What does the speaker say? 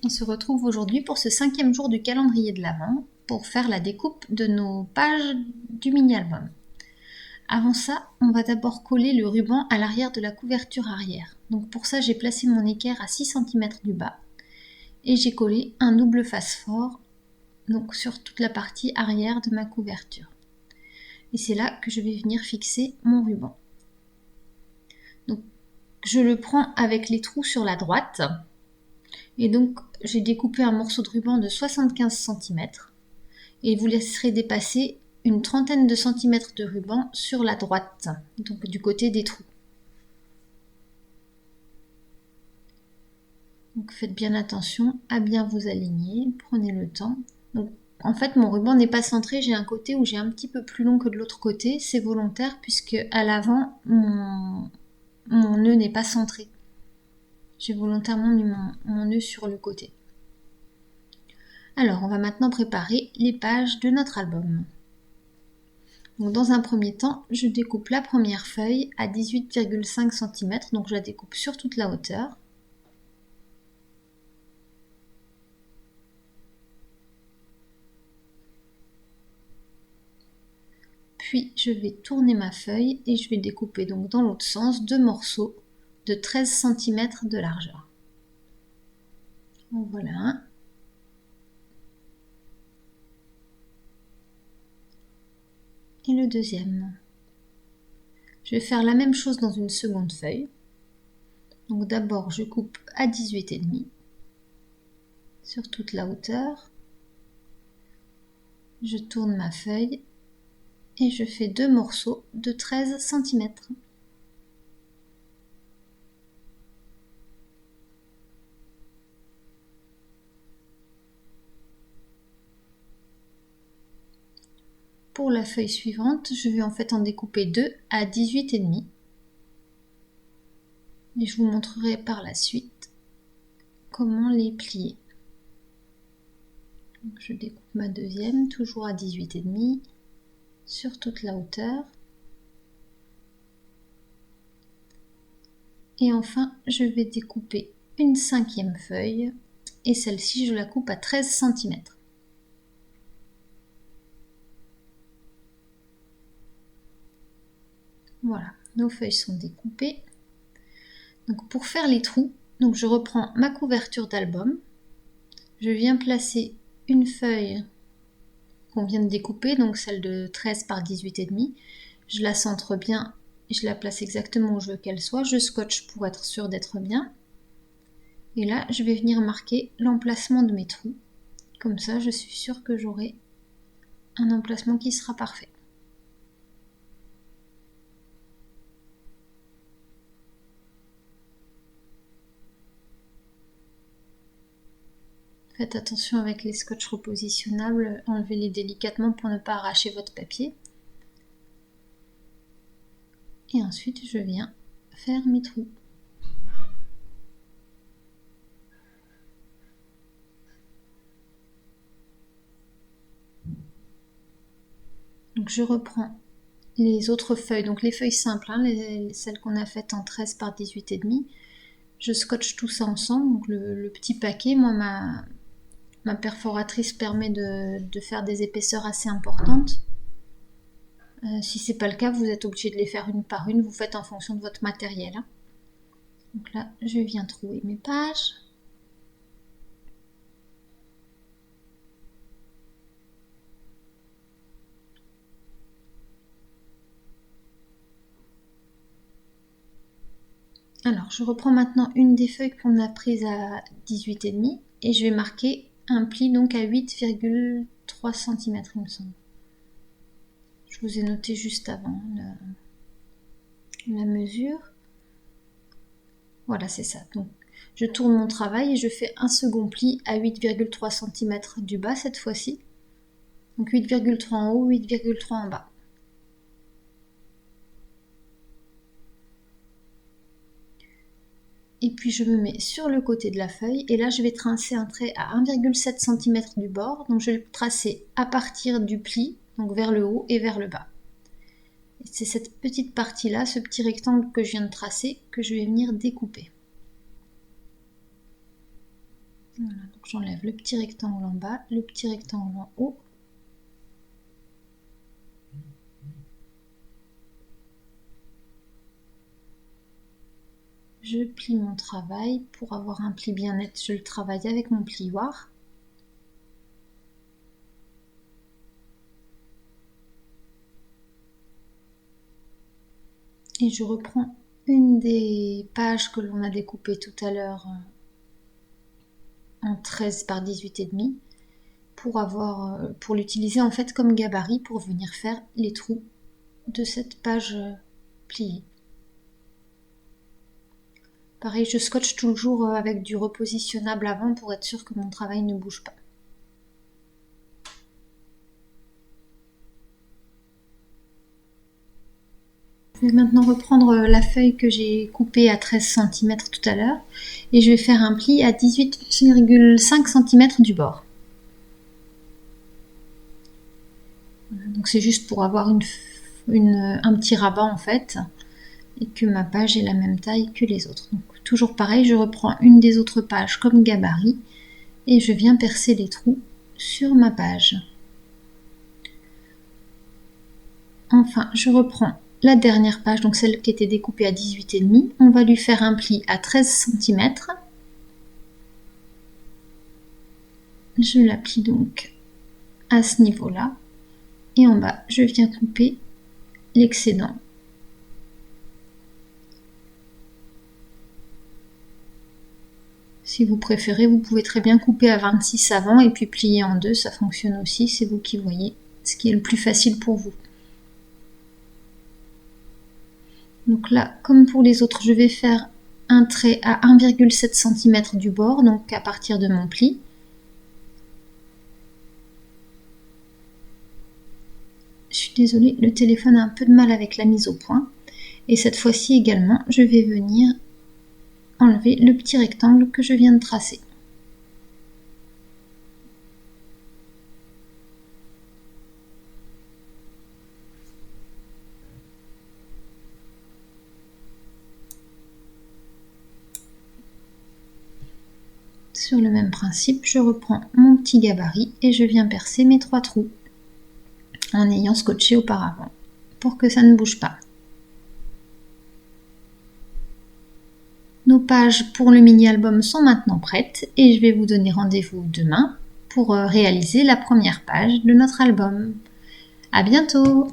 On se retrouve aujourd'hui pour ce 5e jour du calendrier de l'Avent pour faire la découpe de nos pages du mini-album. Avant ça, on va d'abord coller le ruban à l'arrière de la couverture arrière. Donc pour ça, j'ai placé mon équerre à 6 cm du bas et j'ai collé un double face fort donc sur toute la partie arrière de ma couverture. Et c'est là que je vais venir fixer mon ruban. Donc je le prends avec les trous sur la droite. Et donc j'ai découpé un morceau de ruban de 75 cm et vous laisserez dépasser une trentaine de centimètres de ruban sur la droite, donc du côté des trous. Donc faites bien attention à bien vous aligner, prenez le temps. Donc, en fait mon ruban n'est pas centré, j'ai un côté où j'ai un petit peu plus long que de l'autre côté, c'est volontaire puisque à l'avant mon nœud n'est pas centré. J'ai volontairement mis mon nœud sur le côté. Alors, on va maintenant préparer les pages de notre album. Donc, dans un premier temps, je découpe la première feuille à 18,5 cm, donc je la découpe sur toute la hauteur. Puis, je vais tourner ma feuille et je vais découper donc dans l'autre sens 2 morceaux de 13 cm de largeur. Donc, voilà. Et le deuxième. Je vais faire la même chose dans une seconde feuille. Donc d'abord je coupe à 18,5 sur toute la hauteur. Je tourne ma feuille et je fais 2 morceaux de 13 cm. Pour la feuille suivante, je vais en fait en découper 2 à 18,5 et je vous montrerai par la suite comment les plier. Donc je découpe ma deuxième, toujours à 18,5 sur toute la hauteur. Et enfin, je vais découper une 5e feuille et celle-ci, je la coupe à 13 cm. Voilà, nos feuilles sont découpées. Donc pour faire les trous, donc je reprends ma couverture d'album. Je viens placer une feuille qu'on vient de découper, donc celle de 13 par 18,5. Je la centre bien et je la place exactement où je veux qu'elle soit. Je scotche pour être sûr d'être bien. Et là, je vais venir marquer l'emplacement de mes trous. Comme ça, je suis sûre que j'aurai un emplacement qui sera parfait. Faites attention avec les scotch repositionnables, enlevez-les délicatement pour ne pas arracher votre papier. Et ensuite, je viens faire mes trous. Donc je reprends les autres feuilles, donc les feuilles simples, celles qu'on a faites en 13 par 18,5. Je scotche tout ça ensemble, donc le petit paquet. Moi, ma perforatrice permet de faire des épaisseurs assez importantes. Si c'est pas le cas, vous êtes obligé de les faire une par une, vous faites en fonction de votre matériel. Donc là, je viens trouer mes pages. Alors, je reprends maintenant une des feuilles qu'on a prises à 18,5 et je vais marquer un pli donc à 8,3 cm, il me semble. Je vous ai noté juste avant la mesure. Voilà, c'est ça. Donc, je tourne mon travail et je fais un second pli à 8,3 cm du bas cette fois-ci. Donc 8,3 en haut, 8,3 en bas. Et puis je me mets sur le côté de la feuille et là je vais tracer un trait à 1,7 cm du bord. Donc je vais le tracer à partir du pli, donc vers le haut et vers le bas. C'est cette petite partie-là, ce petit rectangle que je viens de tracer, que je vais venir découper. Voilà, donc j'enlève le petit rectangle en bas, le petit rectangle en haut. Je plie mon travail. Pour avoir un pli bien net, je le travaille avec mon plioir. Et je reprends une des pages que l'on a découpées tout à l'heure en 13 par 18,5 pour l'utiliser en fait comme gabarit pour venir faire les trous de cette page pliée. Pareil, je scotche toujours avec du repositionnable avant pour être sûr que mon travail ne bouge pas. Je vais maintenant reprendre la feuille que j'ai coupée à 13 cm tout à l'heure et je vais faire un pli à 18,5 cm du bord. Voilà, donc c'est juste pour avoir un petit rabat en fait et que ma page ait la même taille que les autres. Donc, toujours pareil, je reprends une des autres pages comme gabarit et je viens percer les trous sur ma page. Enfin, je reprends la dernière page, donc celle qui était découpée à 18,5. On va lui faire un pli à 13 cm. Je la plie donc à ce niveau-là. Et en bas, je viens couper l'excédent. Si vous préférez, vous pouvez très bien couper à 26 avant et puis plier en deux, ça fonctionne aussi, c'est vous qui voyez ce qui est le plus facile pour vous. Donc là, comme pour les autres, je vais faire un trait à 1,7 cm du bord, donc à partir de mon pli. Je suis désolée, le téléphone a un peu de mal avec la mise au point. Et cette fois-ci également, je vais venir enlever le petit rectangle que je viens de tracer. Sur le même principe, je reprends mon petit gabarit et je viens percer mes 3 trous en ayant scotché auparavant pour que ça ne bouge pas. Nos pages pour le mini-album sont maintenant prêtes et je vais vous donner rendez-vous demain pour réaliser la première page de notre album. À bientôt!